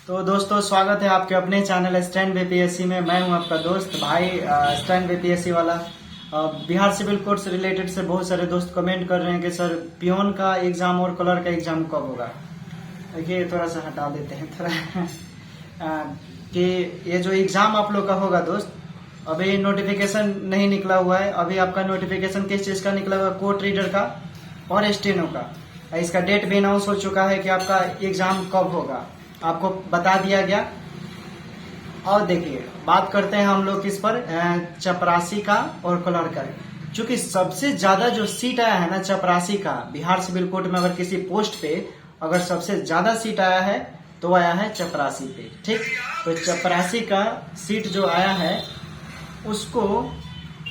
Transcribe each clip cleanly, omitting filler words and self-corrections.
तो दोस्तों स्वागत है आपके अपने चैनल स्टैंड बीपीएससी में। मैं हूं आपका दोस्त भाई स्टैंड बीपीएससी वाला। बिहार सिविल कोड से रिलेटेड से बहुत सारे दोस्त कमेंट कर रहे हैं कि सर पियोन का एग्जाम और कलर का एग्जाम कब होगा। देखिए थोड़ा सा हटा देते हैं थोड़ा कि ये जो एग्जाम आप लोग का होगा दोस्त, अभी नोटिफिकेशन नहीं निकला हुआ है। अभी आपका नोटिफिकेशन किस चीज का निकला हुआ है? कोर्ट रीडर का और स्टेनो का। इसका डेट भी अनाउंस हो चुका है कि आपका एग्जाम कब होगा, आपको बता दिया गया। और देखिए बात करते हैं हम लोग किस पर, चपरासी का और कलर का। चूंकि सबसे ज्यादा जो सीट आया है ना चपरासी का, बिहार सिविल कोर्ट में अगर किसी पोस्ट पे अगर सबसे ज्यादा सीट आया है तो आया है चपरासी पे। ठीक, तो चपरासी का सीट जो आया है उसको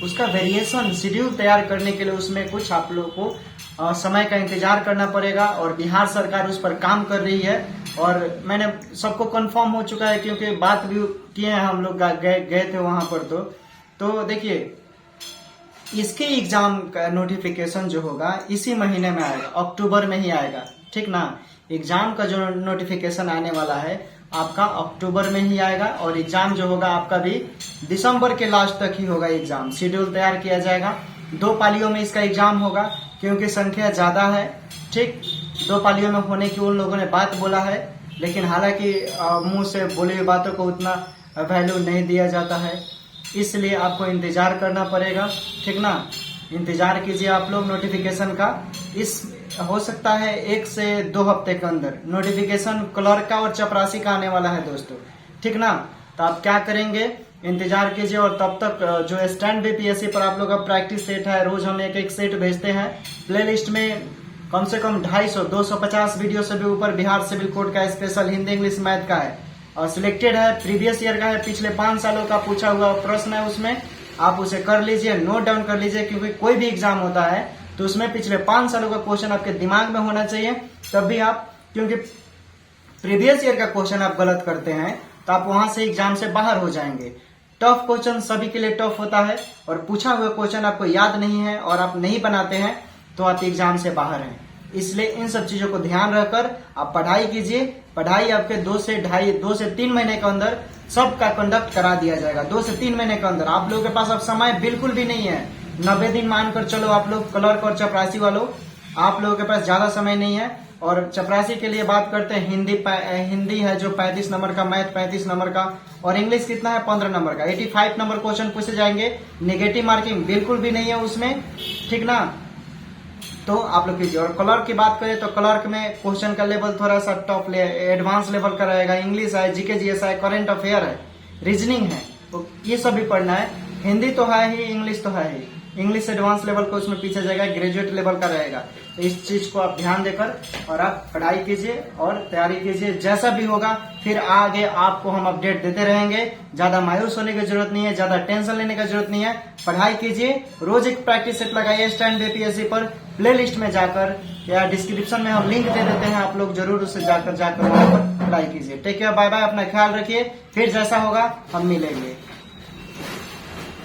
उसका वेरिएशन शेड्यूल तैयार करने के लिए उसमें कुछ आप लोग को समय का इंतजार करना पड़ेगा और बिहार सरकार उस पर काम कर रही है। और मैंने सबको कंफर्म हो चुका है क्योंकि बात भी किए हैं हम लोग, गए थे वहां पर। तो देखिए इसके एग्जाम का नोटिफिकेशन जो होगा इसी महीने में आएगा, अक्टूबर में ही आएगा। ठीक ना, एग्जाम का जो नोटिफिकेशन आने वाला है आपका अक्टूबर में ही आएगा और एग्जाम जो होगा आपका भी दिसंबर के लास्ट तक ही होगा। एग्जाम शेड्यूल तैयार किया जाएगा, 2 पालियों में इसका एग्जाम होगा क्योंकि संख्या ज्यादा है। ठीक, 2 पालियों में होने की उन लोगों ने बात बोला है, लेकिन हालांकि मुंह से बोली हुई बातों को उतना वैल्यू नहीं दिया जाता है, इसलिए आपको इंतजार करना पड़ेगा। ठीक ना, इंतजार कीजिए आप लोग नोटिफिकेशन का। इस हो सकता है 1 से 2 हफ्ते के अंदर नोटिफिकेशन क्लर्क का और चपरासी का आने वाला है दोस्तों। ठीक ना, तो आप क्या करेंगे, इंतजार कीजिए। और तब तक जो स्टैंड बीपीएससी पर आप लोग का प्रैक्टिस सेट है, रोज हम एक सेट भेजते हैं। प्लेलिस्ट में कम से कम 250 वीडियो से भी ऊपर बिहार सिविल कोड का स्पेशल हिंदी इंग्लिश मैथ का है और सिलेक्टेड है, प्रीवियस ईयर का है, पिछले 5 सालों का पूछा हुआ प्रश्न है उसमें। आप उसे कर लीजिए, नोट डाउन कर लीजिए, क्योंकि कोई भी एग्जाम होता है तो उसमें पिछले 5 सालों का क्वेश्चन आपके दिमाग में होना चाहिए, तब भी आप, क्योंकि प्रीवियस ईयर का क्वेश्चन आप गलत करते हैं तो आप वहां से एग्जाम से बाहर हो जाएंगे। टफ क्वेश्चन सभी के लिए टफ होता है और पूछा हुआ क्वेश्चन आपको याद नहीं है और आप नहीं बनाते हैं तो आप एग्जाम से बाहर हैं। इसलिए इन सब चीजों को ध्यान रखकर आप पढ़ाई कीजिए। पढ़ाई आपके 2 से 3 महीने के अंदर सबका कंडक्ट करा दिया जाएगा। 2 से 3 महीने के अंदर आप लोगों के पास अब समय बिल्कुल भी नहीं है। 90 दिन मानकर चलो आप लोग क्लर्क और चपरासी वालों, आप लोगों के पास ज्यादा समय नहीं है। और चपरासी के लिए बात करते हैं, हिंदी है जो 35 नंबर का, मैथ 35 नंबर का और इंग्लिश कितना है 15 नंबर का। 85 नंबर क्वेश्चन पूछे जाएंगे, नेगेटिव मार्किंग बिल्कुल भी नहीं है उसमें। ठीक ना, तो आप लोग कीजिए। और क्लर्क की बात करें तो क्लर्क में क्वेश्चन का लेवल थोड़ा सा टॉप एडवांस लेवल का रहेगा। इंग्लिश है, जीके जीएस है, करंट अफेयर है, रीजनिंग है, तो ये सब भी पढ़ना है। हिंदी तो है ही, इंग्लिश तो है ही। इंग्लिश एडवांस लेवल को उसमें पीछे जाएगा, ग्रेजुएट लेवल का रहेगा। तो इस चीज को आप ध्यान देकर और आप पढ़ाई कीजिए और तैयारी कीजिए। जैसा भी होगा फिर आगे आपको हम अपडेट देते रहेंगे। ज्यादा मायूस होने की जरूरत नहीं है, ज्यादा टेंशन लेने की जरूरत नहीं है। पढ़ाई कीजिए, रोज एक प्रैक्टिस सेट लगाइए स्टैंड बीपीएससी पर। प्ले लिस्ट में जाकर या डिस्क्रिप्शन में हम लिंक दे देते हैं, आप लोग जरूर उससे जाकर वहां पर पढ़ाई कीजिए। टेक केयर, बाय बाय, अपना ख्याल रखिए। फिर जैसा होगा हम मिलेंगे।